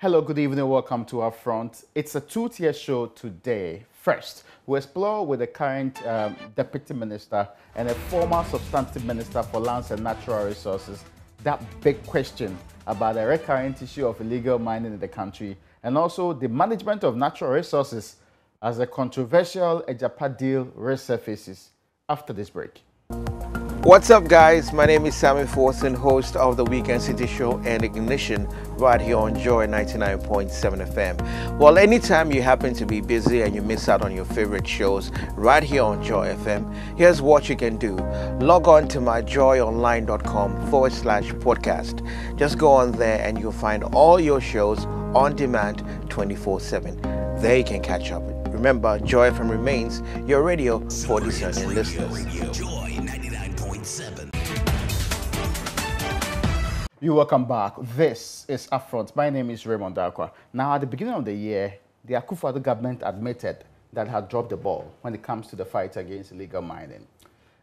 Hello, good evening, welcome to UPfront. It's a two-tier show today. First, we explore with the current Deputy Minister and a former Substantive Minister for Lands and Natural Resources that big question about the recurrent issue of illegal mining in the country and also the management of natural resources as a controversial Ejapa deal resurfaces after this break. What's up, guys? My name is Sammy Forson, host of the Weekend City Show and Ignition right here on Joy 99.7 FM. Well, anytime you happen to be busy and you miss out on your favorite shows right here on Joy FM, here's what you can do. Log on to myjoyonline.com/podcast. Just go on there and you'll find all your shows on demand 24/7. There you can catch up. Remember, Joy FM remains your radio for discerning listeners. You're welcome back. This is UPfront. My name is Raymond Dakwa. Now, at the beginning of the year, the Akufo-Addo government admitted that it had dropped the ball when it comes to the fight against illegal mining.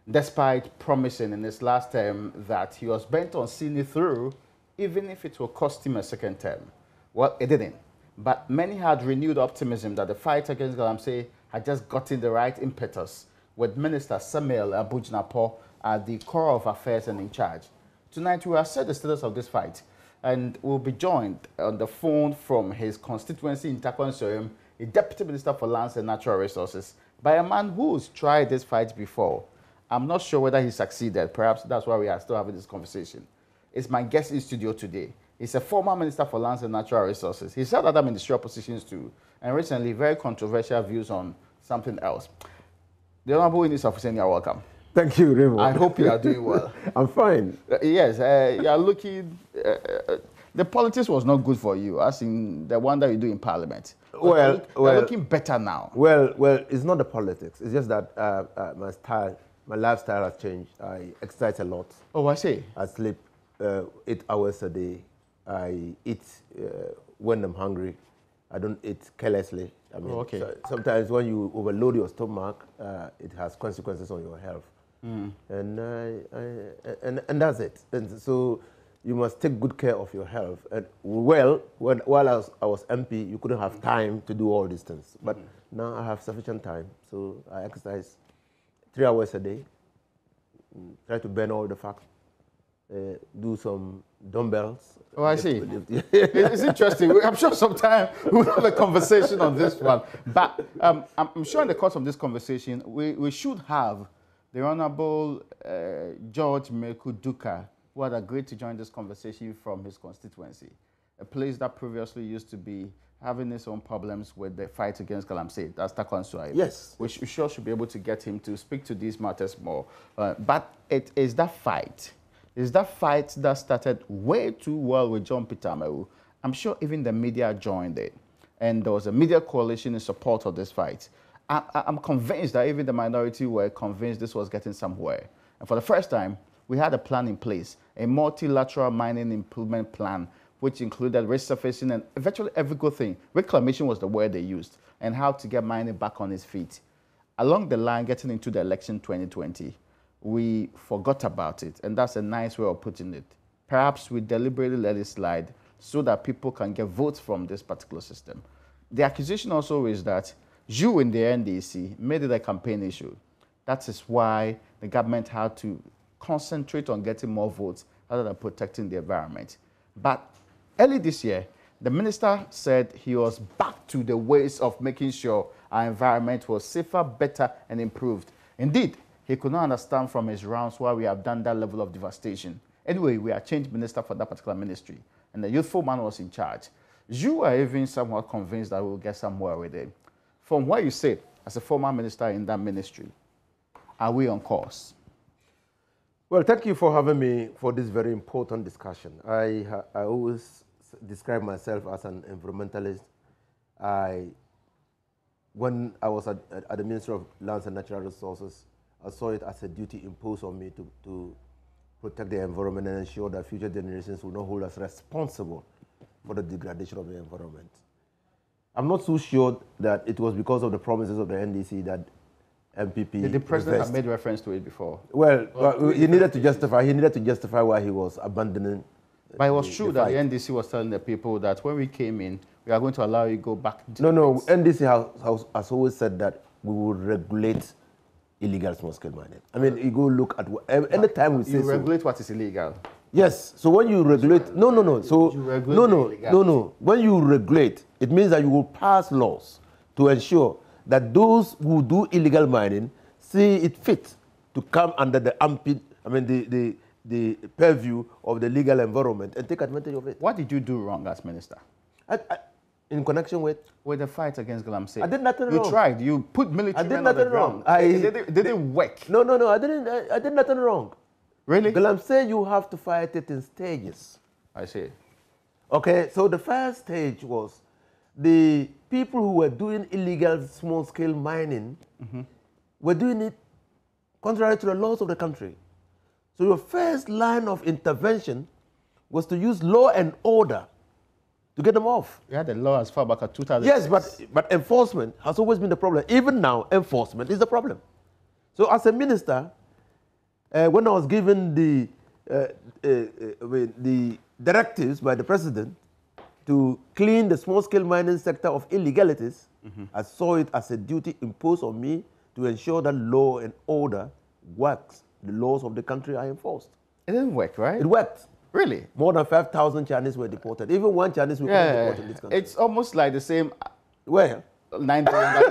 Despite promising in his last term that he was bent on seeing it through, even if it will cost him a second term. Well, it didn't. But many had renewed optimism that the fight against galamsey had just gotten the right impetus, with Minister Samuel Abujnapo at the core of affairs and in charge. Tonight, we will assess the status of this fight, and we'll be joined on the phone from his constituency in Takonsoyum, a Deputy Minister for Lands and Natural Resources, by a man who's tried this fight before. I'm not sure whether he succeeded. Perhaps that's why we are still having this conversation. It's my guest in studio today. He's a former Minister for Lands and Natural Resources. He's held other ministerial positions too, and recently very controversial views on something else. The Honorable Minister of Senior, welcome. Thank you, Raymond. I hope you are doing well. I'm fine. Yes, you are looking... the politics was not good for you, as in the one that you do in Parliament. You're looking better now. Well, it's not the politics. It's just that my lifestyle has changed. I exercise a lot. Oh, I see. I sleep 8 hours a day. I eat when I'm hungry. I don't eat carelessly. I mean, okay. Sometimes when you overload your stomach, it has consequences on your health. And that's it. And so you must take good care of your health. And while I was MP, you couldn't have time to do all these things. But now I have sufficient time. So I exercise 3 hours a day, try to burn all the fat, do some dumbbells. Oh, I see. It's interesting. I'm sure sometime we'll have a conversation on this one. But I'm sure in the course of this conversation, we should have the Honorable George Meku Duka, who had agreed to join this conversation from his constituency, a place that previously used to be having its own problems with the fight against galamsey. That's Takonsoyum. Yes. We sure should be able to get him to speak to these matters more. But it is that fight. Is that fight that started way too well with John Peter Amewu. I'm sure even the media joined it. And there was a media coalition in support of this fight. I'm convinced that even the minority were convinced this was getting somewhere. And for the first time, we had a plan in place, a multilateral mining improvement plan, which included resurfacing and virtually every good thing. Reclamation was the word they used, and how to get mining back on its feet. Along the line, getting into the election 2020, we forgot about it, and that's a nice way of putting it. Perhaps we deliberately let it slide so that people can get votes from this particular system. The accusation also is that you in the NDC made it a campaign issue. That is why the government had to concentrate on getting more votes rather than protecting the environment. But early this year, the minister said he was back to the ways of making sure our environment was safer, better, and improved. Indeed, he could not understand from his rounds why we have done that level of devastation. Anyway, we are changed minister for that particular ministry, and the youthful man was in charge. You are even somewhat convinced that we'll get somewhere with it. From what you said, as a former minister in that ministry, are we on course? Well, thank you for having me for this very important discussion. I always describe myself as an environmentalist. When I was at the Ministry of Lands and Natural Resources, I saw it as a duty imposed on me to protect the environment and ensure that future generations will not hold us responsible for the degradation of the environment. I'm not so sure that it was because of the promises of the NDC that MPP... The president had made reference to it before. Well, he needed to justify. He needed to justify why he was abandoning But it was true that fight. the NDC was telling the people that when we came in, we are going to allow you to go back. No, NDC has always said that we will regulate illegal small-scale mining. I mean, you go look at any time we say you regulate what is illegal. Yes. So when you regulate, So no. When you regulate, it means that you will pass laws to ensure that those who do illegal mining see it fit to come under the armpit. I mean, the purview of the legal environment and take advantage of it. What did you do wrong as minister? In connection with the fight against galamsey? I did nothing wrong. You tried. You put military men on the ground. It didn't work. No. I did nothing wrong. Really? Galamsey, you have to fight it in stages. I see. Okay, so the first stage was the people who were doing illegal small-scale mining were doing it contrary to the laws of the country. So your first line of intervention was to use law and order to get them off. You had the law as far back as 2000. Yes, but enforcement has always been the problem. Even now, enforcement is the problem. So as a minister, when I was given the directives by the president to clean the small-scale mining sector of illegalities, I saw it as a duty imposed on me to ensure that law and order works. The laws of the country are enforced. It didn't work, right? It worked. Really? More than 5,000 Chinese were deported. Even one Chinese will be deported in this country. It's almost like the same. Where? 9 billion.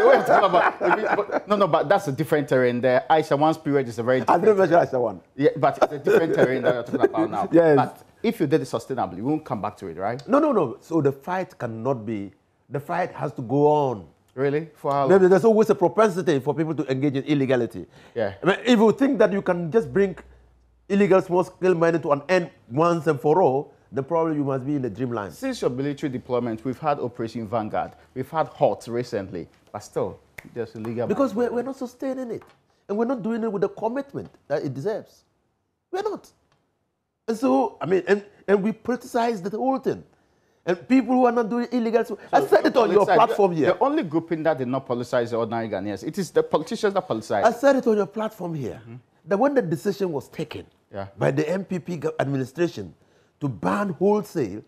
But that's a different terrain there. Aisha One's period is a very different. I didn't mention Aisha One. Yeah, but it's a different terrain that you're talking about now. Yes. But if you did it sustainably, we won't come back to it, right? No. So the fight cannot be. The fight has to go on. Really? For how long? There's always a propensity for people to engage in illegality. Yeah. I mean, if you think that you can just bring illegal small-scale mining to an end once and for all, then probably you must be in the dreamland. Since your military deployment, we've had Operation Vanguard, we've had HOT recently, but still, there's illegal. Because we're not sustaining it, and we're not doing it with the commitment that it deserves. We're not. And so, I mean, and we politicize the whole thing. And people who are not doing illegal, so I said it on your platform here. The only grouping that did not politicize the ordinary Ghanaians, it is the politicians that politicize. I said it on your platform here, that when the decision was taken by the MPP administration to ban wholesale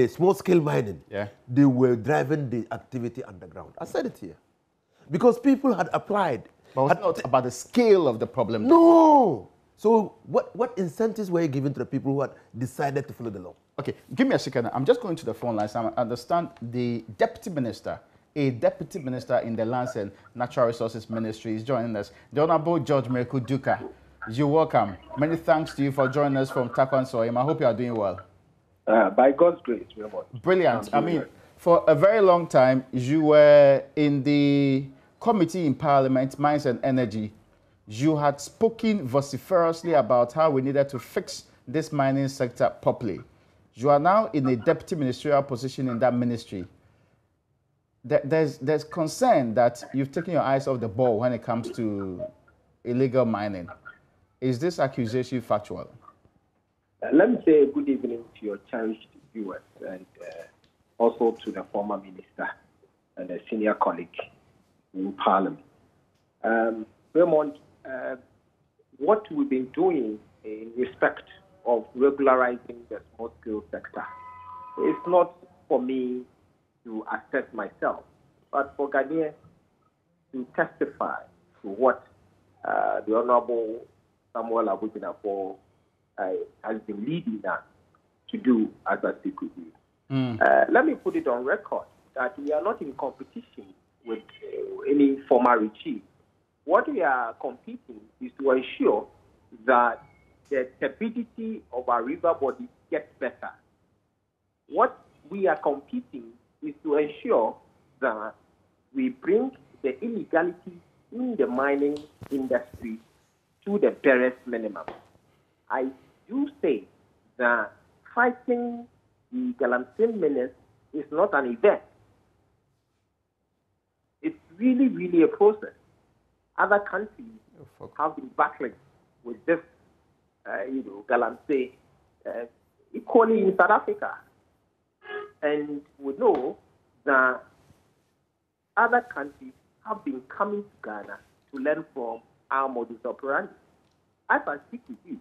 small-scale mining, they were driving the activity underground. I said it here. Because people had applied. But it's not about the scale of the problem. No! So what incentives were you given to the people who had decided to follow the law? Okay, give me a second. I'm just going to the phone lines. I understand a deputy minister in the Lands and Natural Resources Ministry is joining us. The Honorable George Miracle Duka. You're welcome. Many thanks to you for joining us from Takwan Soim. I hope you are doing well. By God's grace, very much. Brilliant. I mean, for a very long time, you were in the Committee in Parliament, Mines and Energy. You had spoken vociferously about how we needed to fix this mining sector properly. You are now in a deputy ministerial position in that ministry. There's concern that you've taken your eyes off the ball when it comes to illegal mining. Is this accusation factual? Let me say good evening to your cherished viewers and also to the former minister and a senior colleague in Parliament. Raymond, what we've been doing in respect of regularizing the small-scale sector is not for me to assess myself, but for Ghanaians to testify to what the Honorable Samuel Abujinafor has been leading us to do as a CQD. Let me put it on record that we are not in competition with any former regime. What we are competing is to ensure that the turbidity of our river body gets better. What we are competing is to ensure that we bring the illegality in the mining industry to the barest minimum. I do say that fighting the galamsey menace is not an event. It's really, really a process. Other countries have been battling with this, galamsey, equally in South Africa. And we know that other countries have been coming to Ghana to learn from our modus operandi. As I speak with you,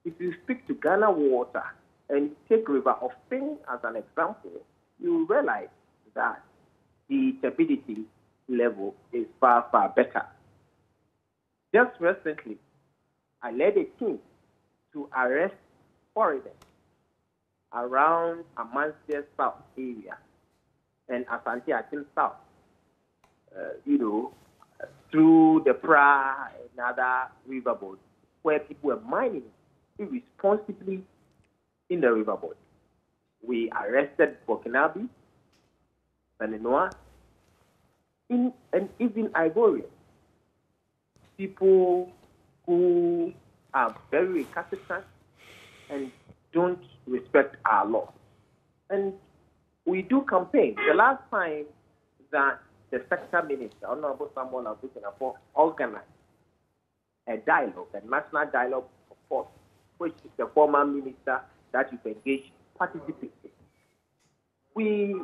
if you speak to Ghana Water, and take River of Spain as an example, you realize that the turbidity level is far, far better. Just recently, I led a team to arrest foreigners around Amancia South area and Asante Atin South, through the Pra and other riverboats where people were mining irresponsibly in the riverboat. We arrested Burkinabe, Beninois, and even Ivorians, people who are very recalcitrant and don't respect our law. And we do campaign. The last time that the sector minister, Honorable Samuel Abutinafo, organized a dialogue, a national dialogue, of course, which the former minister that you've engaged participated. We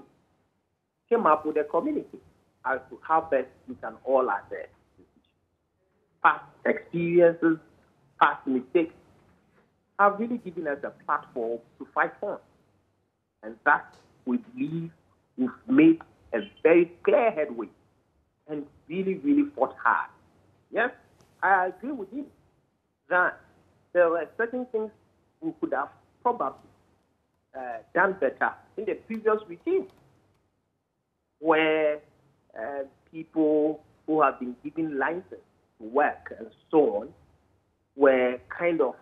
came up with a community as to how best we can all address this issue. Past experiences, past mistakes have really given us a platform to fight on. And that, we believe, we've made a very clear headway and really, really fought hard. Yes, I agree with him that there were certain things we could have probably done better in the previous regime, where people who have been given license to work and so on were kind of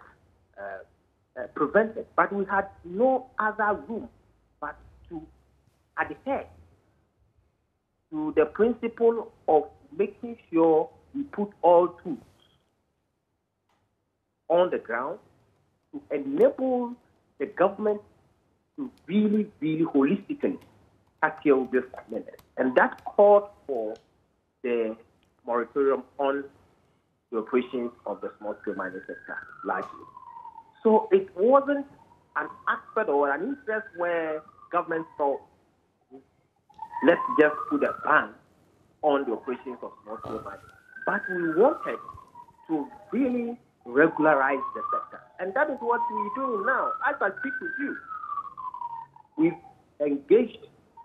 prevented. But we had no other room but to adhere to the principle of making sure we put all tools on the ground to enable the government to really, really holistically tackle this menace. And that called for the moratorium on the operations of the small-scale mining sector largely. So it wasn't an aspect or an interest where government thought, let's just put a ban on the operations of small-scale mining. But we wanted to really regularize the sector. And that is what we're doing now. As I speak with you, we've engaged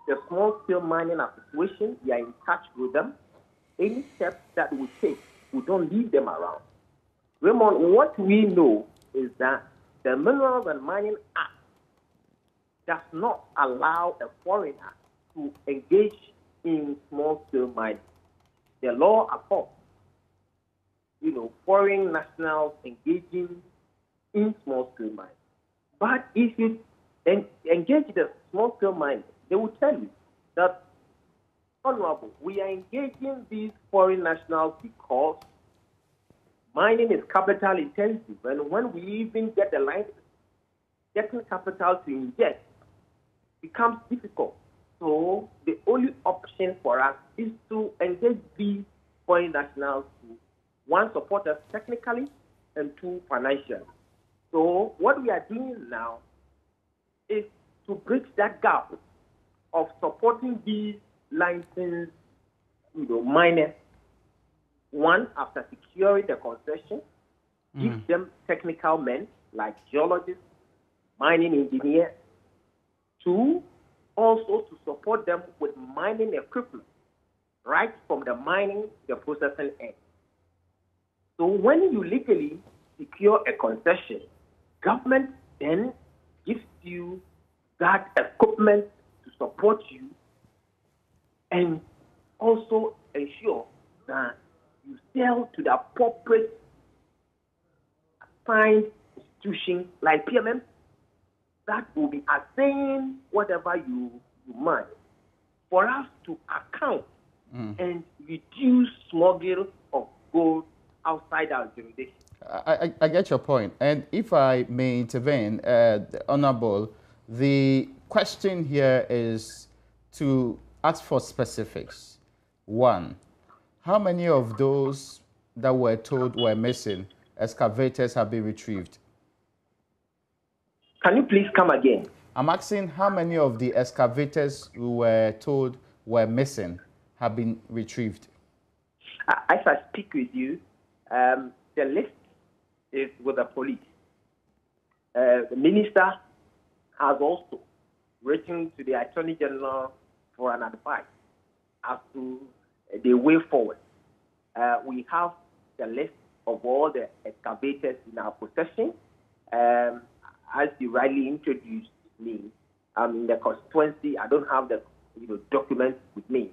the small-scale mining association. We are in touch with them. Any steps that we take, we don't leave them around. Raymond, what we know is that the Minerals and Mining Act does not allow a foreigner to engage in small-scale mining. The law upholds, foreign nationals engaging in small-scale mining. But if you engage the small-scale mining, they will tell you that, Honorable, we are engaging these foreign nationals because mining is capital intensive, and when we even get the license, getting capital to inject becomes difficult. So the only option for us is to engage these foreign nationals to, one, support us technically, and two, financially. So what we are doing now is to bridge that gap of supporting these licensed miners. One, after securing the concession, give them technical men like geologists, mining engineers. Two, also to support them with mining equipment, right from the mining, the processing end. So when you legally secure a concession, government then gives you that equipment to support you and also ensure that you sell to the appropriate assigned institution like PMM that will be assaying whatever you mine for us to account and reduce smuggling of gold outside our jurisdiction. I get your point. And if I may intervene, Honorable, the question here is to ask for specifics. One, how many of those that were told were missing excavators have been retrieved? Can you please come again? I'm asking how many of the excavators who were told were missing have been retrieved? As I speak with you, the list is with the police. The minister has also written to the Attorney General for an advice as to the way forward. We have the list of all the excavators in our possession. As you rightly introduced me, in the constituency, I don't have the documents with me.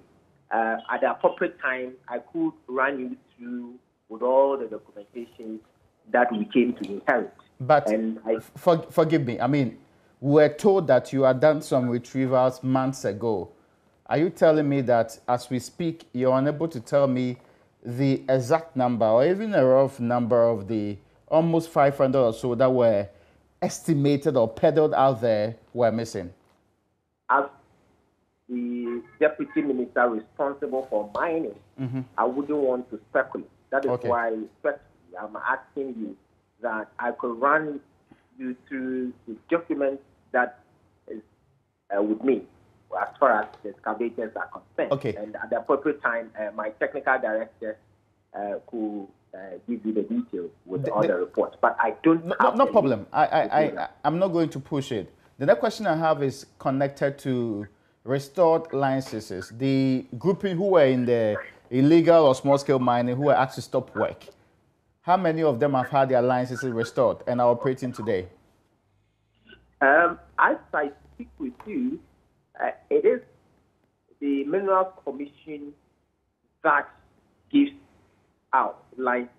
At the appropriate time, I could run you through with all the documentation that we came to inherit. But forgive me, I mean, we were told that you had done some retrievals months ago. Are you telling me that as we speak, you're unable to tell me the exact number or even a rough number of the almost 500 or so that were estimated or peddled out there were missing? As the deputy minister responsible for mining, I wouldn't want to speculate. That is why I'm asking you that I could run you through the documents that is with me as far as the excavators are concerned. Okay. And at the appropriate time, my technical director could give you the details with all the reports. But I don't have no problem. I'm not going to push it. The next question I have is connected to restored licenses. The grouping who were in the illegal or small-scale mining who were asked to stop work, how many of them have had their licenses restored and are operating today? As I speak with you, it is the Minerals Commission that gives out license.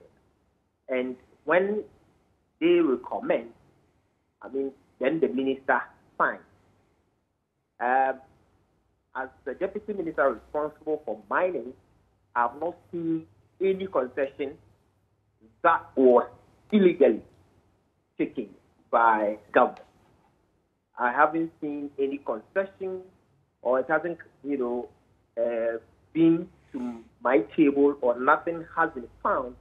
And when they recommend, then the minister signs. As the deputy minister responsible for mining, I have not seen any concession that was illegally taken by government. I haven't seen any concession, or it hasn't, been to my table, or nothing has been found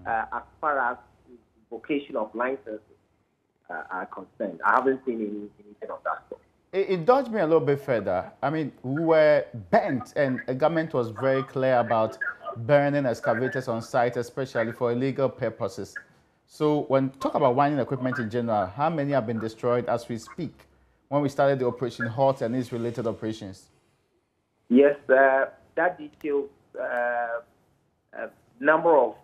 as far as vocation of licenses are concerned. I haven't seen anything of that sort. Indulge me a little bit further. I mean, we were banned, and the government was very clear about burning excavators on site, especially for illegal purposes. So when talk about mining equipment in general, how many have been destroyed as we speak when we started the Operation HOT and its related operations? Yes, that details number of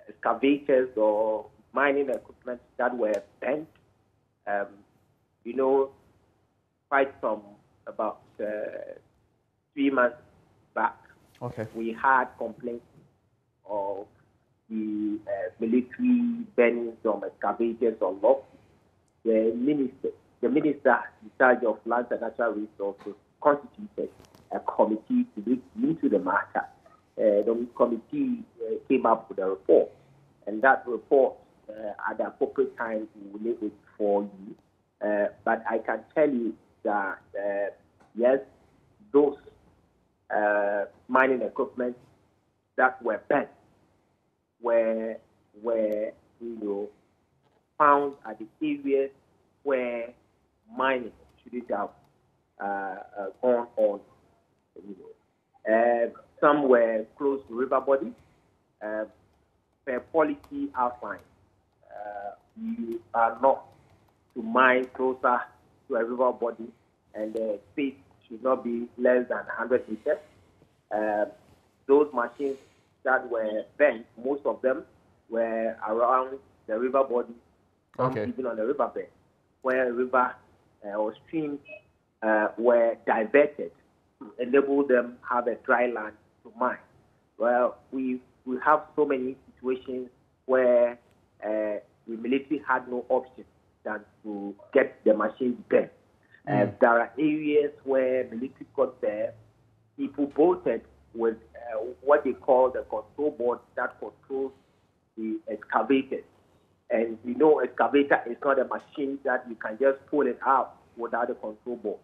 excavators or mining equipment that were bent. Quite from about 3 months back, we had complaints of the military burning some excavators on lock. The minister in charge of land and natural resources constituted a committee to look into the matter. The committee came up with a report, and that report, at the appropriate time, we will lay it for you. But I can tell you that, yes, those mining equipment that were bent were found at the areas where mining shouldn't have gone on. Some were close to river bodies. Per policy outline, you are not to mine closer to a river body, and the space should not be less than 100 meters. Those machines that were bent, most of them were around the river body, even on the riverbed, where river or streams were diverted to enable them have a dry land to mine. Well, we have so many situations where the military had no option than to get the machines bent. There are areas where military got there, people bolted with what they call the control board that controls the excavators. And excavator is not a machine that you can just pull it out without a control board.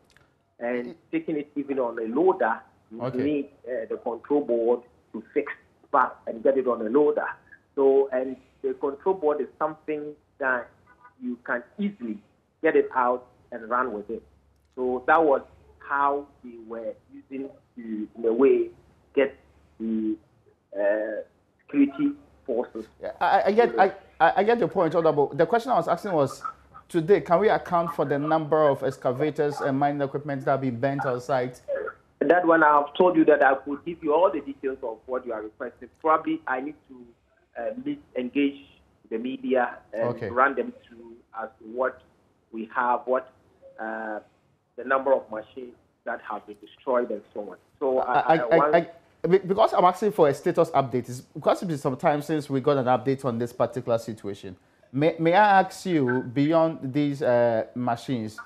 And taking it even on a loader, you need the control board to fix back and get it on a loader. So, and the control board is something that you can easily get it out and run with it. So that was how they were using to, in a way, get the security forces. I get your point, but the question I was asking was, today, can we account for the number of excavators and mining equipment that have been burnt on site? That one, I have told you that I could give you all the details of what you are requesting. Probably I need to engage the media and run them through as to what we have, what the number of machines that have been destroyed and so on. So because I'm asking for a status update, it's because it's been some time since we got an update on this particular situation. May I ask you, beyond these machines,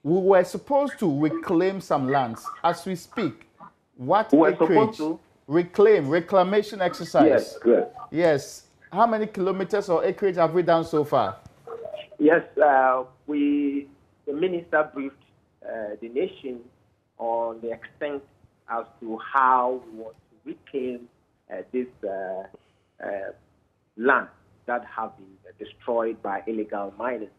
we were supposed to reclaim some lands as we speak. What we're acreage? Supposed to reclamation exercise. Yes, good. Yes. How many kilometers or acreage have we done so far? Yes, the minister briefed the nation on the extent as to how we want to reclaim this land that have been destroyed by illegal mining.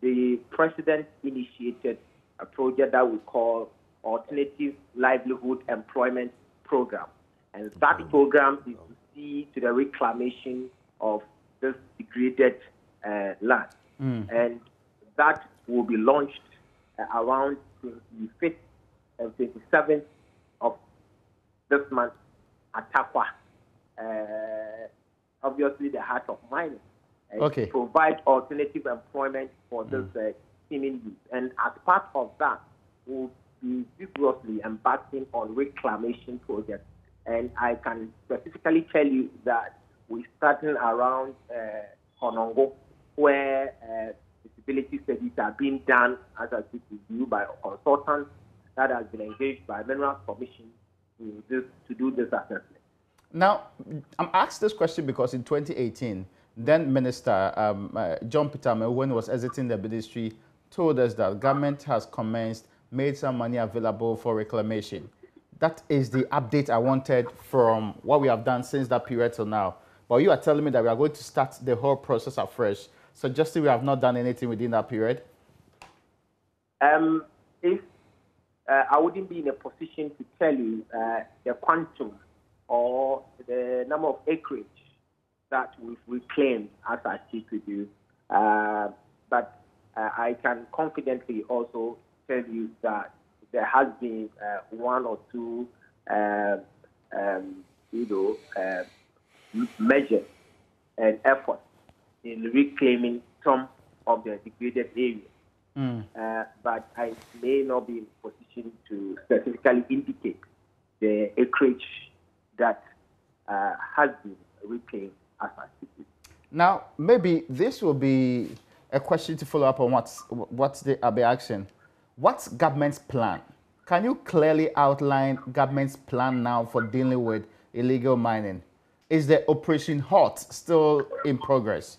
The president initiated a project that we call Alternative Livelihood Employment Program. And that program is to see to the reclamation of this degraded land. And that will be launched around 25th and 27th of this month at Takwa, obviously the heart of mining. To provide alternative employment for this teeming youth. And as part of that, we'll be vigorously embarking on reclamation projects. And I can specifically tell you that we're starting around Honongo, where feasibility studies are being done as a review by a consultant that has been engaged by Minerals Commission to do this assessment. Now, I'm asked this question because in 2018, then Minister John Pitame, when he was exiting the ministry, told us that government has made some money available for reclamation. That is the update I wanted from what we have done since that period till now. But you are telling me that we are going to start the whole process afresh, suggesting we have not done anything within that period? If I wouldn't be in a position to tell you the quantum or the number of acreage that we've reclaimed as I speak with you. But I can confidently also tell you that there has been one or two measures and efforts in reclaiming some of the degraded areas. But I may not be in a position to specifically indicate the acreage that has been reclaimed. Now, maybe this will be a question to follow up on what's the Abe action. What's government's plan? Can you clearly outline government's plan now for dealing with illegal mining? Is the Operation HALT still in progress?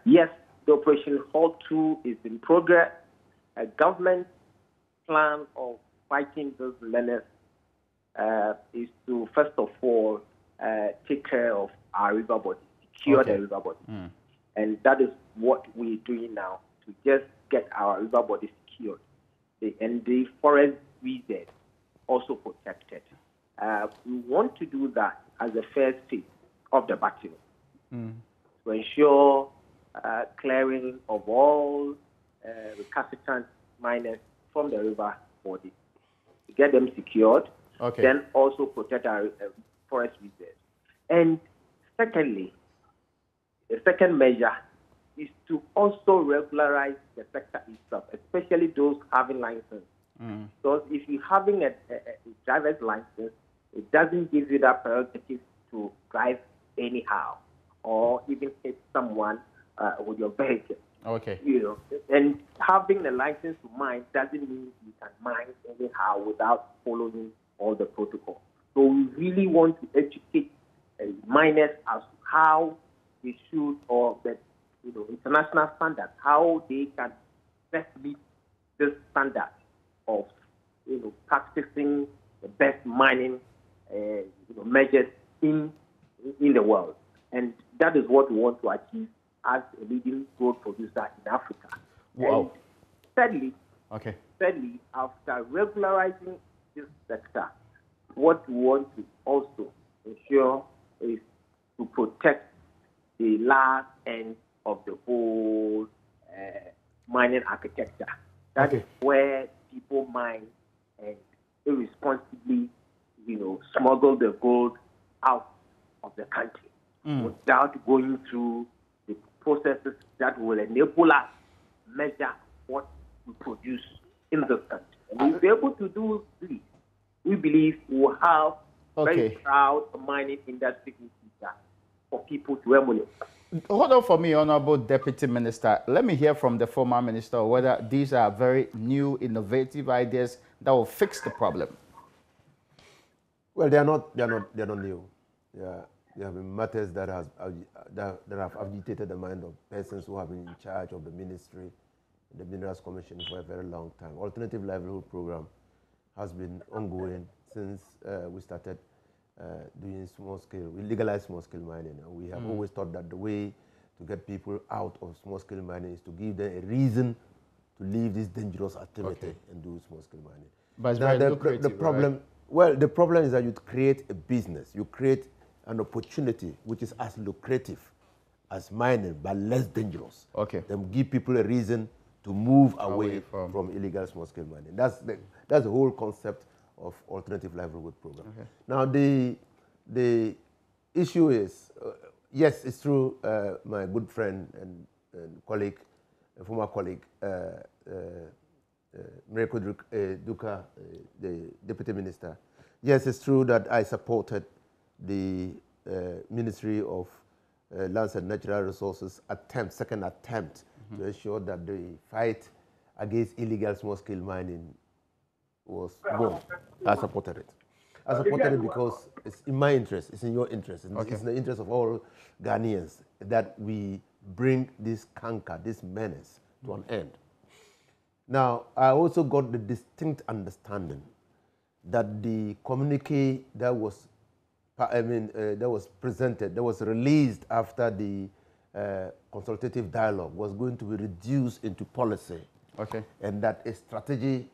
Yes, the Operation HALT 2 is in progress. A government plan of fighting those menace is to, first of all, take care of our river body, secure the river body. And that is what we're doing now, to just get our river body secured. And the forest reserve also protected. We want to do that as the first phase of the battle to ensure clearing of all recalcitrant miners from the river body, to get them secured, then also protect our forest reserves. And secondly, the second measure is to also regularize the sector itself, especially those having license. Because if you're having a driver's license, it doesn't give you that prerogative to drive anyhow or even hit someone with your vehicle. And having a license to mine doesn't mean you can mine anyhow without following all the protocol. So we really want to educate miners as to how they should, or the international standards, how they can best meet this standard of practicing the best mining measures in the world. And that is what we want to achieve as a leading gold producer in Africa. Wow. And thirdly, after regularizing this sector, what we want to also ensure is to protect the last end of the whole mining architecture. That is where people mine and irresponsibly, smuggle the gold out of the country without going through the processes that will enable us measure what we produce in this country. And if we're able to do this, we believe we'll have very proud mining industry in future for people to emulate. Hold on for me, Honorable Deputy Minister. Let me hear from the former minister whether these are very new, innovative ideas that will fix the problem. Well, they're not new. There have been matters that have agitated the mind of persons who have been in charge of the ministry, the Minerals Commission for a very long time. Alternative livelihood program has been ongoing since we started doing we legalized small-scale mining. And we have always thought that the way to get people out of small-scale mining is to give them a reason to leave this dangerous activity and do small-scale mining. But it's very lucrative, the problem, right? Well, the problem is that you create a business, you create an opportunity which is as lucrative as mining, but less dangerous. Then give people a reason to move away from illegal small-scale mining. That's the whole concept of alternative livelihood program. Now the issue is, yes, it's true. My good friend and colleague, former colleague, Miracle Duka, the deputy minister. Yes, it's true that I supported the Ministry of Lands and Natural Resources second attempt to ensure that the fight against illegal small-scale mining was won. I supported it. I supported it because it's in my interest, it's in your interest, it's in the interest of all Ghanaians that we bring this canker, this menace to an end. Now, I also got the distinct understanding that the communique that was presented, that was released after the consultative dialogue was going to be reduced into policy. And that a strategy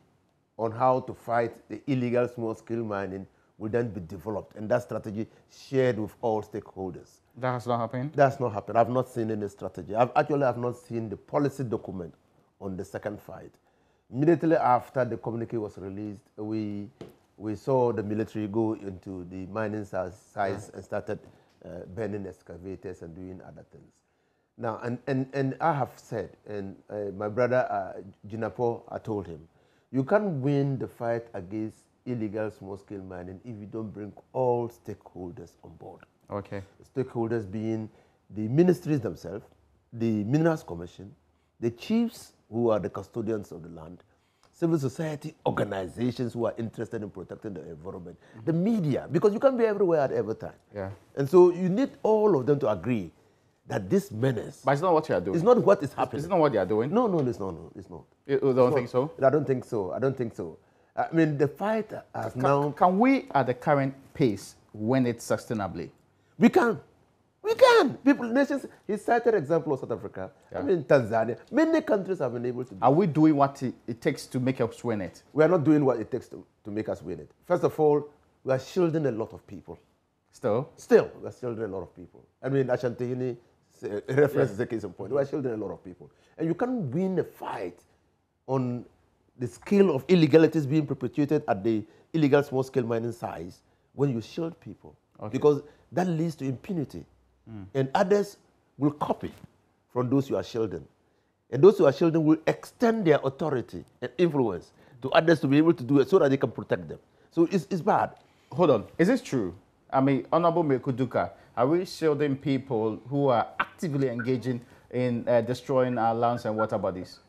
on how to fight the illegal small-scale mining will then be developed. And that strategy shared with all stakeholders. That has not happened? That's not happened. I've not seen any strategy. I've not seen the policy document on the second fight. Immediately after the communique was released, we saw the military go into the mining sites and started burning excavators and doing other things. Now, and I have said, and my brother Jinapo, I told him, you can't win the fight against illegal small-scale mining if you don't bring all stakeholders on board. Stakeholders being the ministries themselves, the Minerals Commission, the chiefs who are the custodians of the land, civil society organizations who are interested in protecting the environment, the media, because you can't be everywhere at every time. And so you need all of them to agree that this menace... But it's not what you are doing. It's not what is happening. It's not what they are doing? No, it's not. No, it's not. You don't think so? I don't think so. I don't think so. I mean, the fight has now... Can we, at the current pace, win it sustainably? We can. We can. People, nations, he cited example of South Africa. I mean, Tanzania. Many countries have been able to do it. Are we doing what it takes to make us win it? We are not doing what it takes to make us win it. First of all, we are shielding a lot of people. Still, we are shielding a lot of people. I mean, Ashantehini reference is a case in point. We are shielding a lot of people. And you can't win a fight on the scale of illegalities being perpetuated at the illegal small-scale mining sites when you shield people. Because that leads to impunity. And others will copy from those you are shielding. And those who are shielding will extend their authority and influence to others to be able to do it so that they can protect them. So it's bad. Hold on. Is this true? I mean, Honorable Mekuduka, are we shielding people who are actively engaging in destroying our lands and water bodies?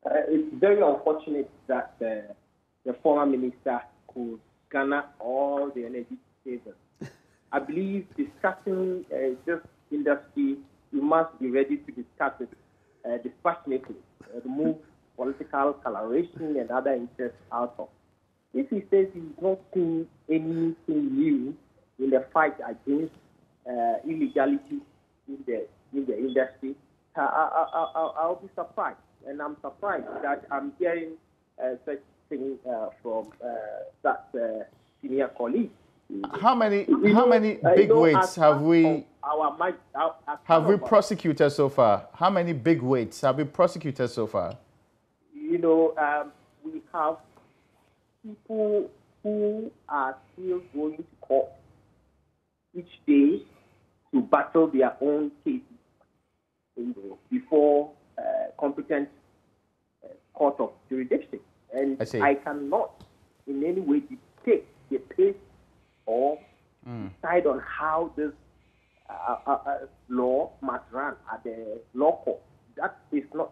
It's very unfortunate that the former minister could garner all the energy savers. I believe discussing this industry, you must be ready to discuss it dispassionately, remove political coloration and other interests out of. If he says he's not seeing anything new in the fight against illegality in the industry, I'll be surprised. And I'm surprised that I'm hearing such thing from that senior colleague. How many big weights have we prosecuted so far? How many big weights have we prosecuted so far? You know, we have people who are still going to court each day to battle their own cases, you know, before competent court of jurisdiction. And I cannot in any way dictate the pace or decide on how this law must run at the law court. That is not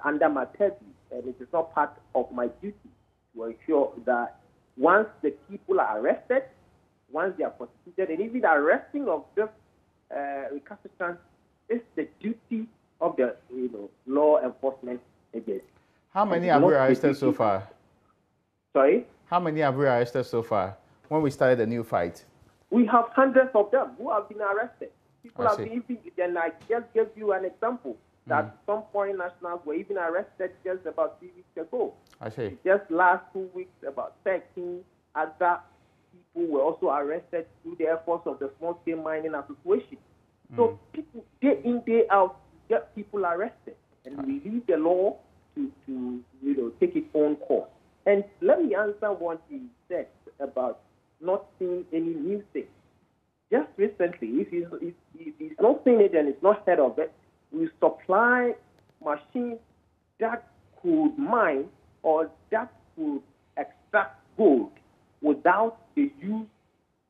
under my purview, and it is not part of my duty to ensure that once the people are arrested, once they are prosecuted, and even the arresting of this recalcitrant is the duty of the law enforcement agency. How many have we arrested so far? Sorry? How many have we arrested so far when we started the new fight? We have hundreds of them who have been arrested. People have been, then I just gave you an example that some foreign nationals were even arrested just about 3 weeks ago. I see. Just last 2 weeks, about 13 other people were also arrested through the efforts of the Small-Scale Mining Association. So people, day in, day out, get people arrested. And we leave the law to take its own course. And let me answer what he said about not seeing any new thing. Just recently, if he's not seen it and it's not heard of it, we supply machines that could mine or that could extract gold without the use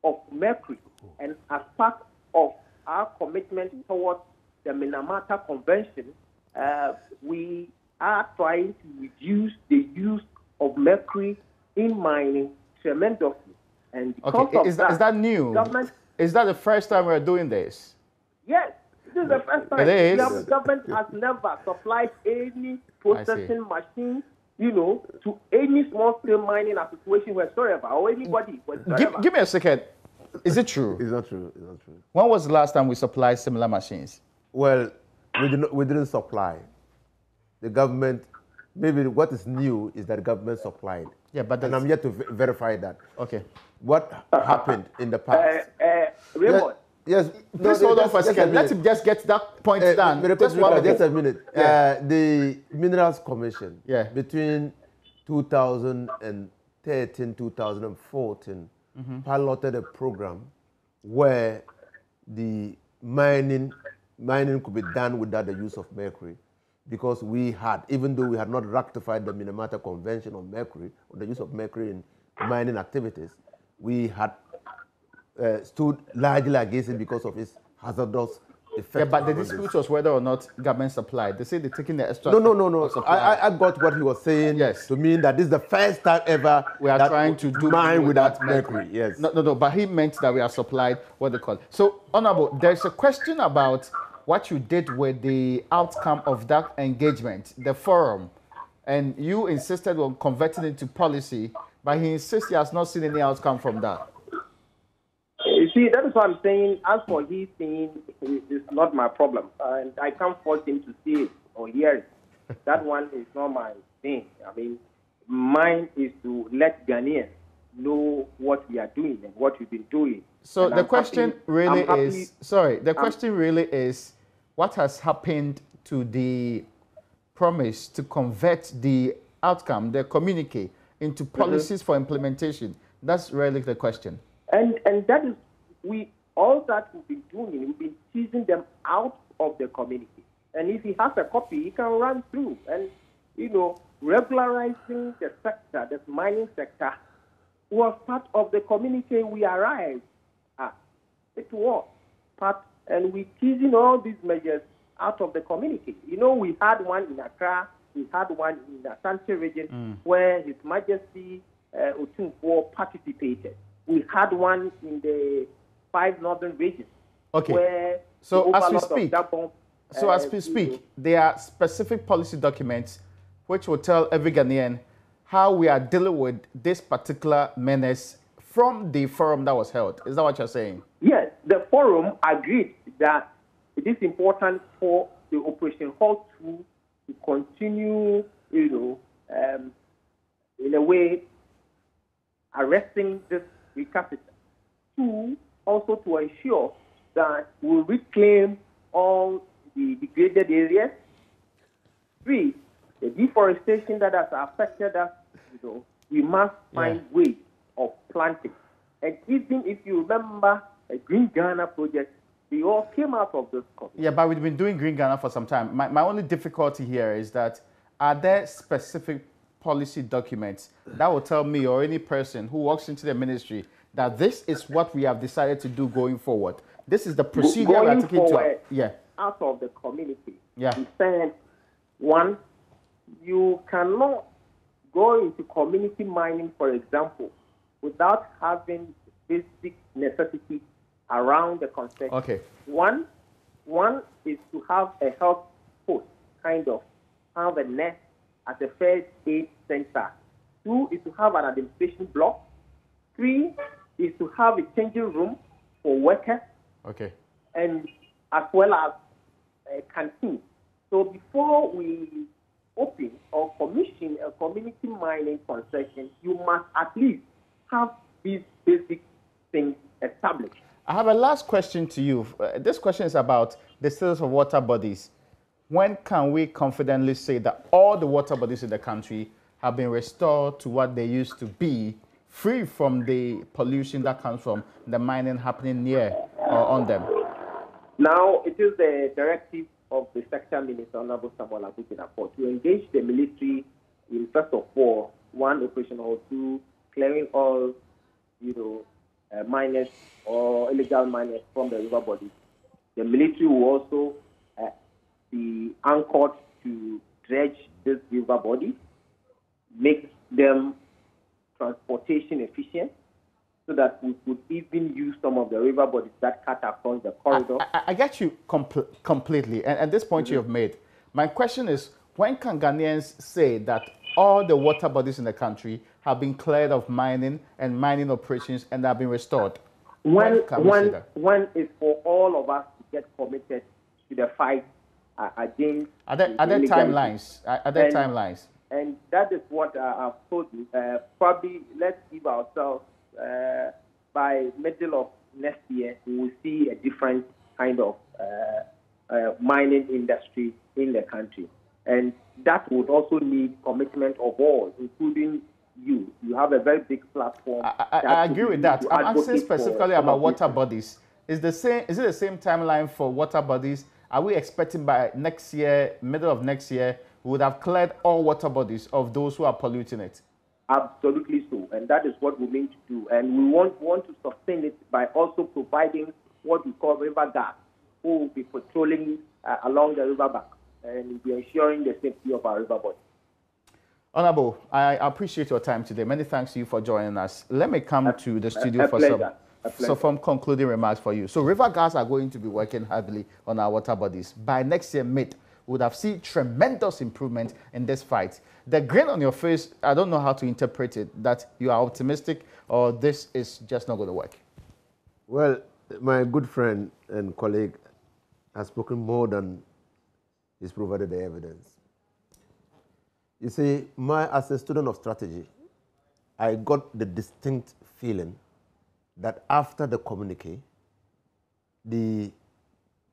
of mercury. And as part of our commitment towards the Minamata Convention, we are trying to reduce the use of mercury in mining tremendously. And is that new? Is that the first time we're doing this? Yes, this is the first time. It is. The government has never supplied any processing machine, to any small-scale mining association whatsoever or anybody whatsoever. Give me a second. Is it true? It's not true. It's not true. When was the last time we supplied similar machines? Well, we didn't supply. The government, maybe what is new is that the government supplied. Yeah, but and I'm yet to verify that. Okay. What happened in the past? Raymond. Yes. Please hold on for a second. Let him just get that point done. Just a minute. The Minerals Commission, between 2013, 2014, piloted a program where the mining could be done without the use of mercury, because we had, even though we had not ratified the Minamata Convention on mercury, on the use of mercury in mining activities, we had stood largely against it because of its hazardous effect. Yeah, but the dispute was whether or not government supplied. They say they're taking the extra. No. I got what he was saying to mean that this is the first time ever we are trying to do mine without mercury. Yes. No. But he meant that we are supplied what they call. So, Honorable, there's a question about what you did with the outcome of that engagement, the forum, and you insisted on converting it to policy, but he insists he has not seen any outcome from that. You see, that is what I'm saying. As for his seeing, it's not my problem. And I can't force him to see it or hear it. That one is not my thing. I mean, mine is to let Ghanaians know what we are doing and what we've been doing. So the question really is, what has happened to the promise to convert the outcome, the communique, into policies for implementation? That's really the question. And that is, all that we've been doing, we've been teasing them out of the community. And if he has a copy, he can run through. And, regularizing the sector, the mining sector, was part of the community we arrived at. It was part, and we're teasing all these measures out of the community. We had one in Accra, we had one in the Ashanti region, where His Majesty Otunfuo participated. We had one in the 5 northern regions. Okay. Where so as we speak, there are specific policy documents which will tell every Ghanaian how we are dealing with this particular menace from the forum that was held. Is that what you're saying? Yes, the forum agreed that it is important for the Operation Halt to continue, in a way, arresting this recalcitrant. Two, also to ensure that we reclaim all the degraded areas. Three, the deforestation that has affected us, we must find ways of planting. And even if you remember a Green Ghana project, they all came out of this community. Yeah, but we've been doing Green Ghana for some time. My only difficulty here is that are there specific policy documents that will tell me or any person who walks into the ministry that this is what we have decided to do going forward? This is the procedure we are taking to out of the community. Yeah. We said, one, you cannot go into community mining, for example, without having basic necessities around the concession. Okay. One is to have a health post, kind of, have a nurse at the first aid center. Two is to have an administration block. Three is to have a changing room for workers. Okay. And as well as a canteen. So before we open or commission a community mining concession, you must at least have these basic things established. I have a last question to you. This question is about the status of water bodies. When can we confidently say that all the water bodies in the country have been restored to what they used to be, free from the pollution that comes from the mining happening near or on them? Now, it is the directive of the Sector Minister, Honorable Samuel Abutinafo, to engage the military in, first of all, one, operational, two, clearing all, miners or illegal miners from the river bodies. The military will also be anchored to dredge this river body, make them transportation efficient, so that we could even use some of the river bodies that cut across the corridor. I get you completely, and this point you have made. My question is, when can Ghanaians say that all the water bodies in the country have been cleared of mining and mining operations and have been restored? When is for all of us to get committed to the fight against... Are there timelines? Are there timelines? And that is what I've told you. Probably let's give ourselves, by middle of next year, we will see a different kind of mining industry in the country. And that would also need commitment of all, including you. You have a very big platform. I agree with that. I'm asking specifically about water bodies. Is it the same timeline for water bodies? Are we expecting by next year, middle of next year, we would have cleared all water bodies of those who are polluting it? Absolutely so, and that is what we mean to do. And we want to sustain it by also providing what we call river guards, who will be patrolling along the river bank and be ensuring the safety of our river bodies. Honorable, I appreciate your time today. Many thanks to you for joining us. Let me come to the studio for some concluding remarks for you. So river guards are going to be working heavily on our water bodies. By next year, mid, we would have seen tremendous improvement in this fight. The grin on your face, I don't know how to interpret it, that you are optimistic or this is just not going to work. Well, my good friend and colleague has spoken more than he's provided the evidence. You see, as a student of strategy, I got the distinct feeling that after the communique, the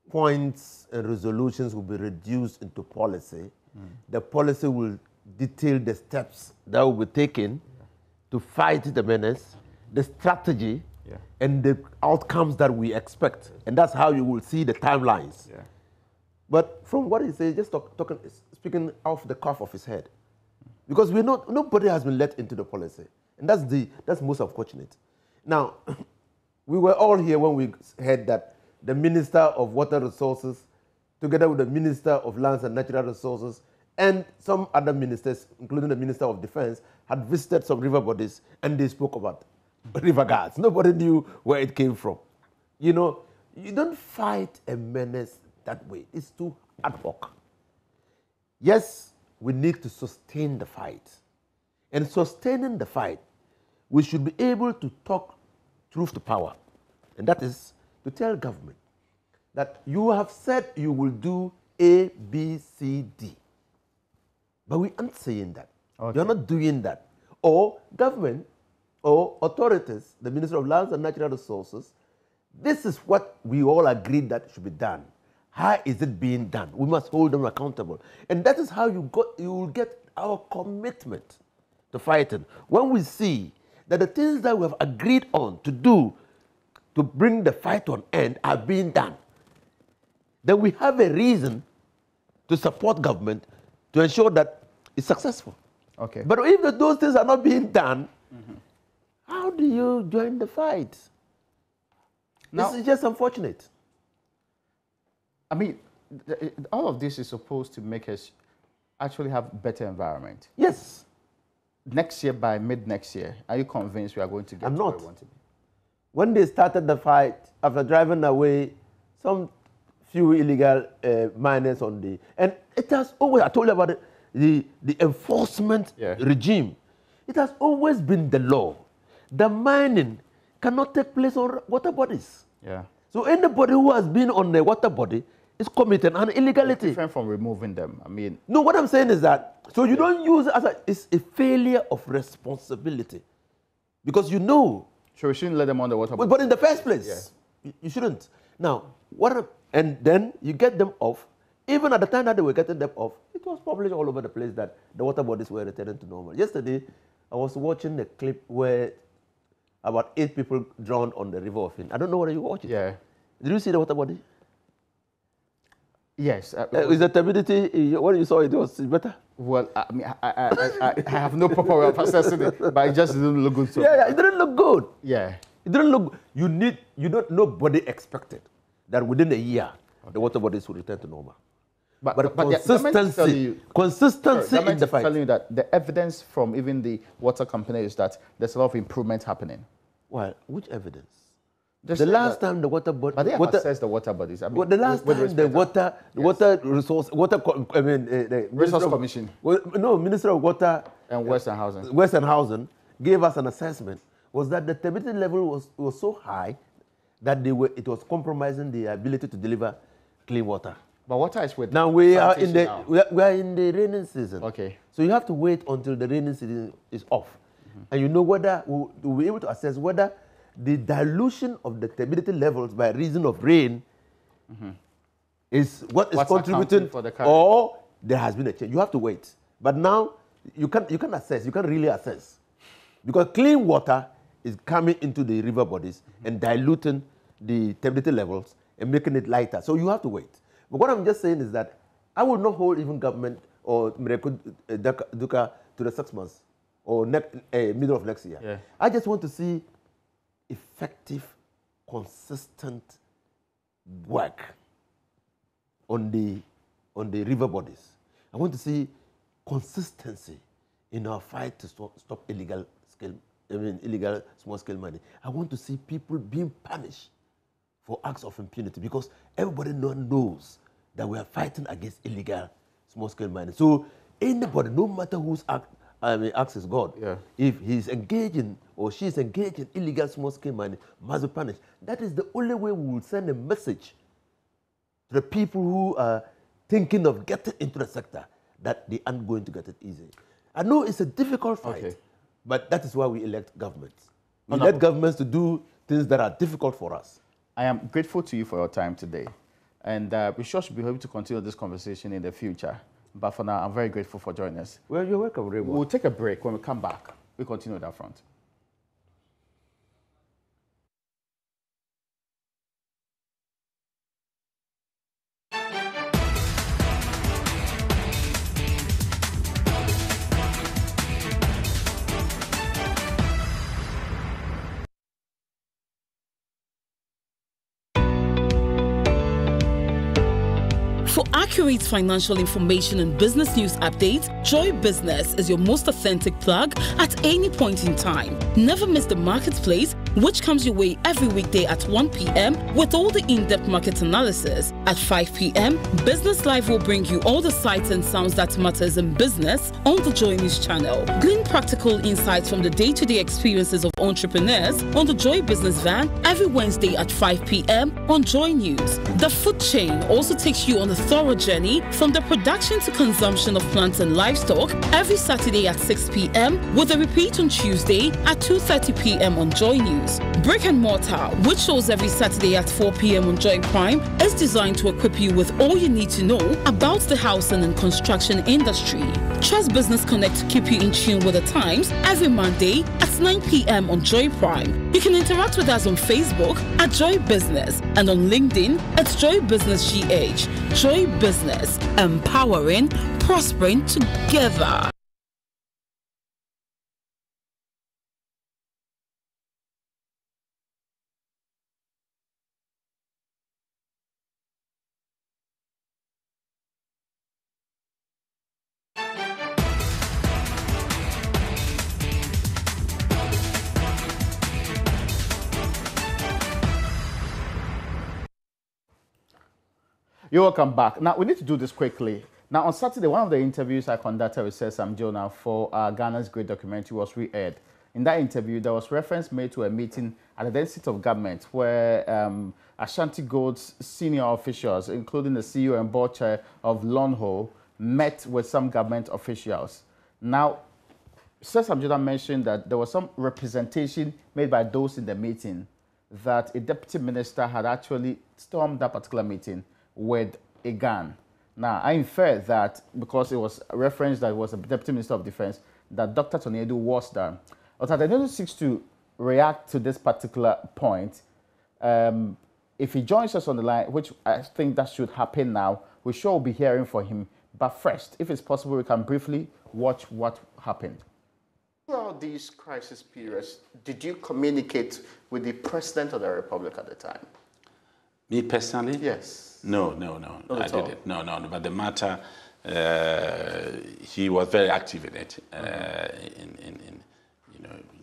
points and resolutions will be reduced into policy. The policy will detail the steps that will be taken to fight the menace, the strategy, and the outcomes that we expect. And that's how you will see the timelines. But from what he says, just speaking off the cuff of his head. Because we know nobody has been let into the policy. And that's most unfortunate. Now, we were all here when we heard that the Minister of Water Resources, together with the Minister of Lands and Natural Resources, and some other ministers, including the Minister of Defense, had visited some river bodies and they spoke about river guards. Nobody knew where it came from. You know, you don't fight a menace that way. It's too ad hoc. Yes, we need to sustain the fight. And sustaining the fight, we should be able to talk truth to power. And that is to tell government that you have said you will do A, B, C, D. But we aren't saying that. Okay. You're not doing that. Or government, or authorities, the Minister of Lands and Natural Resources, this is what we all agreed that should be done. How is it being done? We must hold them accountable. And that is how you will get our commitment to fighting. When we see that the things that we have agreed on to do to bring the fight to an end are being done, then we have a reason to support government to ensure that it's successful. Okay. But if those things are not being done, how do you join the fight? Now, this is just unfortunate. I mean, all of this is supposed to make us actually have better environment. Yes. Next year, by mid-next year, are you convinced we are going to get I'm to where not. we want to be? When they started the fight, after driving away some few illegal miners on the... And it has always, I told you about it, the enforcement regime. It has always been the law. The mining cannot take place on water bodies. Yeah. So anybody who has been on the water body is committing an illegality. It's different from removing them. I mean... No, what I'm saying is that, so you don't use it as it's a failure of responsibility. Because you know... So we shouldn't let them on the water body. But in the first place, you shouldn't. Now, and then you get them off. Even at the time that they were getting them off, it was published all over the place that the water bodies were returning to normal. Yesterday, I was watching a clip where about 8 people drowned on the river of Inn. I don't know whether you watched it. Yeah. Did you see the water body? Yes. Is the turbidity, when you saw it, was better? Well, I mean, I have no proper way of assessing it, but it just didn't look good. So. Yeah, it didn't look good. Yeah. It didn't look, nobody expected that within a year, the water bodies would return to normal. But consistency in the fight. Telling you that the evidence from even the water company is that there's a lot of improvement happening. Well, which evidence? The last time the water body... But they have assessed the water bodies. I mean, the last time the Resource Commission. Minister of Water... And Western Housing gave us an assessment, was that the turbidity level was so high that it was compromising the ability to deliver clean water. But water is with... Now we are in the raining season. Okay. So you have to wait until the raining season is off. And you know whether we'll be able to assess whether the dilution of the turbidity levels by reason of rain is what is contributing, or there has been a change. You have to wait. But now you can assess. You can really assess, because clean water is coming into the river bodies and diluting the turbidity levels and making it lighter. So you have to wait. But what I'm just saying is that I will not hold even government or Duka to the 6 months or middle of next year. Yeah. I just want to see effective, consistent work on the river bodies. I want to see consistency in our fight to stop illegal small-scale mining. I want to see people being punished for acts of impunity, because everybody knows that we are fighting against illegal small-scale mining. So anybody, no matter whose acts is God, if he's engaging or she's engaged in illegal small-scale mining, must be punished. That is the only way we will send a message to the people who are thinking of getting into the sector that they aren't going to get it easy. I know it's a difficult fight, but that is why we elect governments. We elect governments to do things that are difficult for us. I am grateful to you for your time today. And we sure should be able to continue this conversation in the future. But for now, I'm very grateful for joining us. Well, you're welcome, Raymond. We'll take a break. When we come back, we'll continue that front. For accurate financial information and business news updates, Joy Business is your most authentic plug at any point in time. Never miss the marketplace which comes your way every weekday at 1 p.m. with all the in-depth market analysis. At 5 p.m., Business Live will bring you all the sights and sounds that matters in business on the Joy News channel. Glean practical insights from the day-to-day experiences of entrepreneurs on the Joy Business Van every Wednesday at 5 p.m. on Joy News. The food chain also takes you on a thorough journey from the production to consumption of plants and livestock every Saturday at 6 p.m. with a repeat on Tuesday at 2:30 p.m. on Joy News. Brick and Mortar, which shows every Saturday at 4 p.m. on Joy Prime, is designed to equip you with all you need to know about the housing and construction industry. Trust Business Connect to keep you in tune with the times every Monday at 9 p.m. on Joy Prime. You can interact with us on Facebook at Joy Business and on LinkedIn at Joy Business GH. Joy Business, empowering, prospering together. You're welcome back. Now, we need to do this quickly. Now, on Saturday, one of the interviews I conducted with Sam Jonah for Ghana's Great documentary was re-aired. In that interview, there was reference made to a meeting at the then seat of government where Ashanti Gold's senior officials, including the CEO and board chair of Lonho, met with some government officials. Now, Sam Jonah mentioned that there was some representation made by those in the meeting that a deputy minister had actually stormed that particular meeting with a gun. Now, I infer that because it was referenced that it was a Deputy Minister of Defense, that Dr. Toniedu was there. Dr. Toniedu seeks to react to this particular point. If he joins us on the line, which I think that should happen now, we sure will be hearing from him. But first, if it's possible, we can briefly watch what happened. Throughout these crisis periods, did you communicate with the President of the Republic at the time? Me personally? Yes. No, I didn't. No, but the matter, he was very active in it, in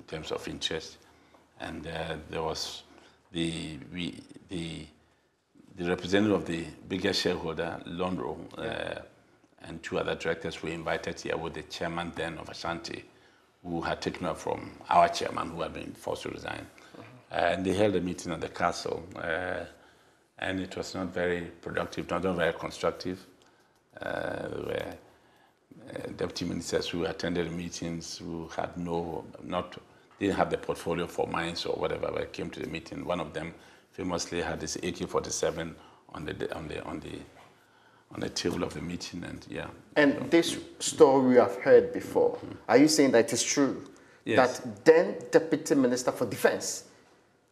terms of interest, and there was the representative of the biggest shareholder, Lonro, and two other directors were invited here with the chairman then of Ashanti, who had taken up from our chairman, who had been forced to resign, and they held a meeting at the castle. And it was not very productive, not very constructive. There were deputy ministers who attended the meetings who had didn't have the portfolio for mines or whatever, but came to the meeting. One of them famously had this AK-47 on the table of the meeting, and yeah. And this story we have heard before. Are you saying that it is true? Yes. That then Deputy Minister for Defense,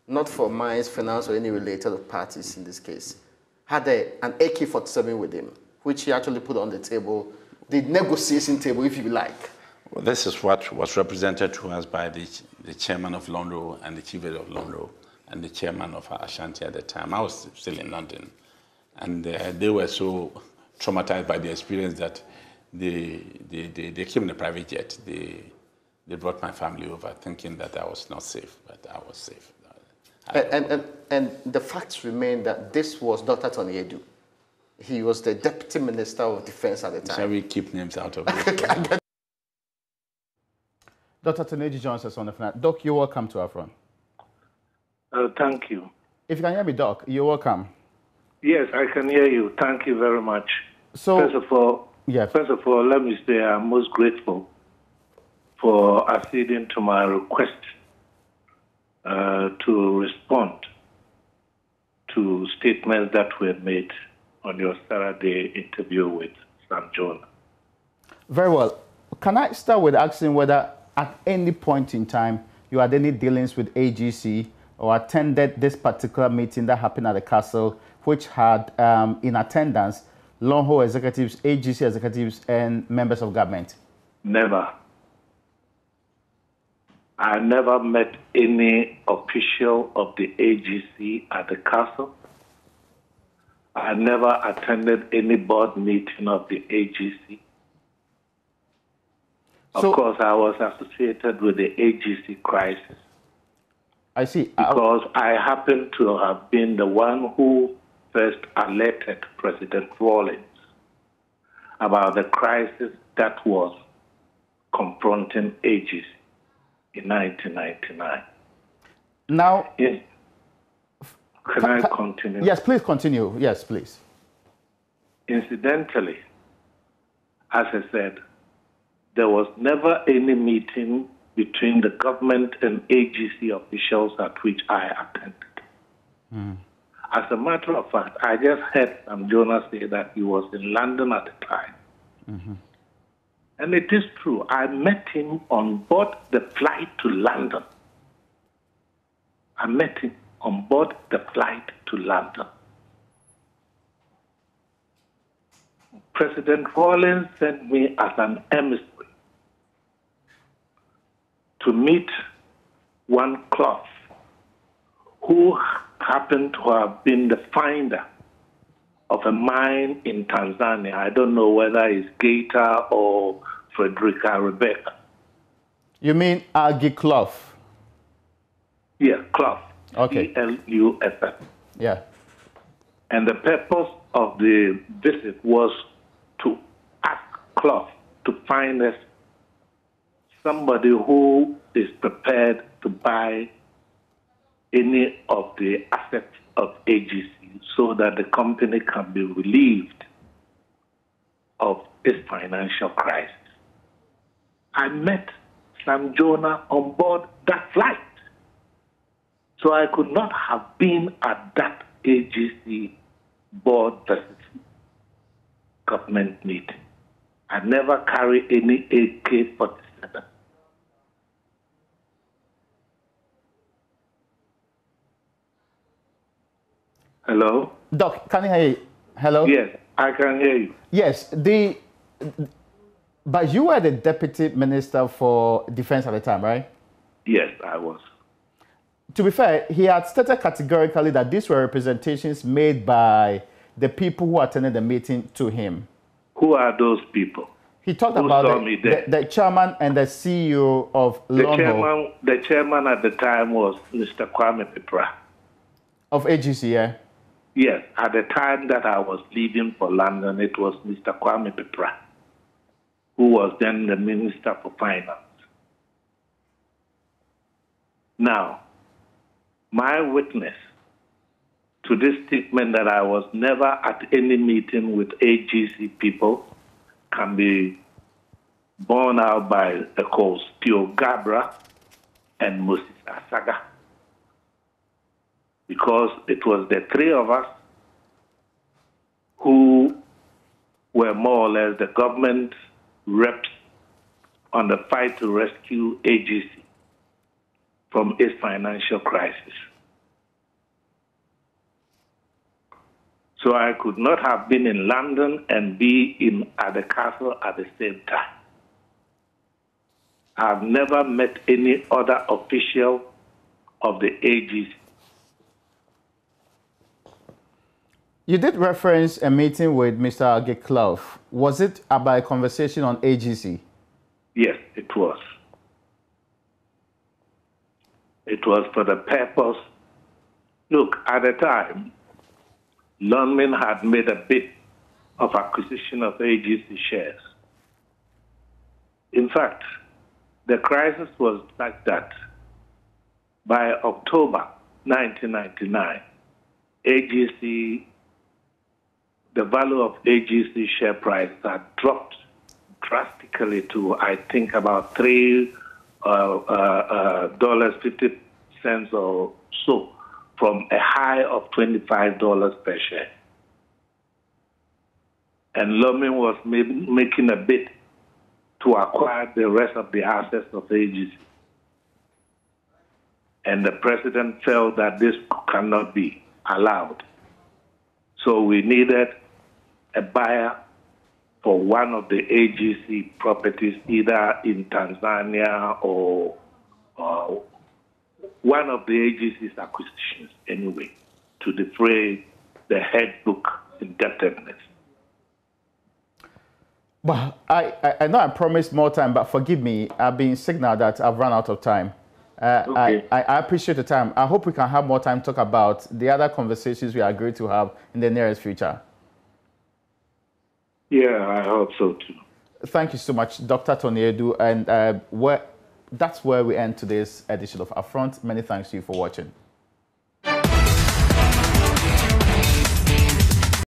not for mines, finance, or any related parties in this case, had an AK-47 with him, which he actually put on the table, the negotiation table, if you like. Well, this is what was represented to us by the chairman of Lonro and the chief of Lonro and the chairman of Ashanti at the time. I was still in London, and they were so traumatized by the experience that they came in a private jet. They brought my family over thinking that I was not safe, but I was safe. And the facts remain that this was Dr. Toniedu. He was the Deputy Minister of Defense at the time. Shall we keep names out of it? Dr. Toniedu joins us on the phone. Doc, you're welcome to our front. Thank you. If you can hear me, Doc, you're welcome. Yes, I can hear you. Thank you very much. So, first of all, let me say I'm most grateful for acceding to my request to respond to statements that were made on your Saturday interview with Sam Jonah. Very well. Can I start with asking whether at any point in time you had any dealings with AGC or attended this particular meeting that happened at the castle, which had in attendance Lonho executives, AGC executives, and members of government? Never. I never met any official of the AGC at the castle. I never attended any board meeting of the AGC. Of course, I was associated with the AGC crisis. I see. Because I happen to have been the one who first alerted President Rawlings about the crisis that was confronting AGC in 1999. Now, Can I continue? Yes, please continue. Yes, please. Incidentally, as I said, there was never any meeting between the government and AGC officials at which I attended. As a matter of fact, I just heard Sam Jonah say that he was in London at the time. And it is true. I met him on board the flight to London. I met him on board the flight to London. President Rawlings sent me as an emissary to meet one Clough, who happened to have been the finder of a mine in Tanzania. I don't know whether it's Gator or Frederica Rebecca. You mean Agi Clough? Yeah, Clough. Okay. C-L-U-F-F. Yeah. And the purpose of the visit was to ask Clough to find us somebody who is prepared to buy any of the assets of AGC so that the company can be relieved of its financial crisis. I met Sam Jonah on board that flight. So I could not have been at that AGC board versus government meeting. I never carry any AK-47. Hello? Doc, can you hear you? Hello? Yes, I can hear you. Yes, but you were the Deputy Minister for Defense at the time, right? Yes, I was. To be fair, he had stated categorically that these were representations made by the people who attended the meeting to him. Who are those people? He talked about the chairman and the CEO of Longo. The chairman at the time was Mr. Kwame Pepra. Of AGC, yeah? Yes, at the time that I was leaving for London, it was Mr. Kwame Pepra, who was then the Minister for Finance. Now, my witness to this statement that I was never at any meeting with AGC people can be borne out by the calls Pio Gabra and Moses Asaga. Because it was the three of us who were more or less the government reps on the fight to rescue AGC from its financial crisis. So I could not have been in London and be at the castle at the same time. I've never met any other official of the AGC. You did reference a meeting with Mr. Agi Clough. Was it about a conversation on AGC? Yes, it was. It was for the purpose. Look, at the time, Lonmin had made a bid of acquisition of AGC shares. In fact, the crisis was like that. By October 1999, AGC, the value of AGC share price had dropped drastically to, I think, about $3.50 or so, from a high of $25 per share. And Lonmin was making a bid to acquire the rest of the assets of AGC. And the president felt that this cannot be allowed. So we needed a buyer for one of the AGC properties, either in Tanzania or one of the AGC's acquisitions anyway, to defray the head book indebtedness. Well, I know I promised more time, but forgive me, I've been signaled that I've run out of time. Okay. I appreciate the time. I hope we can have more time to talk about the other conversations we agreed to have in the nearest future. Yeah, I hope so too. Thank you so much, Dr. Tony Edu. And that's where we end today's edition of UPfront. Many thanks to you for watching.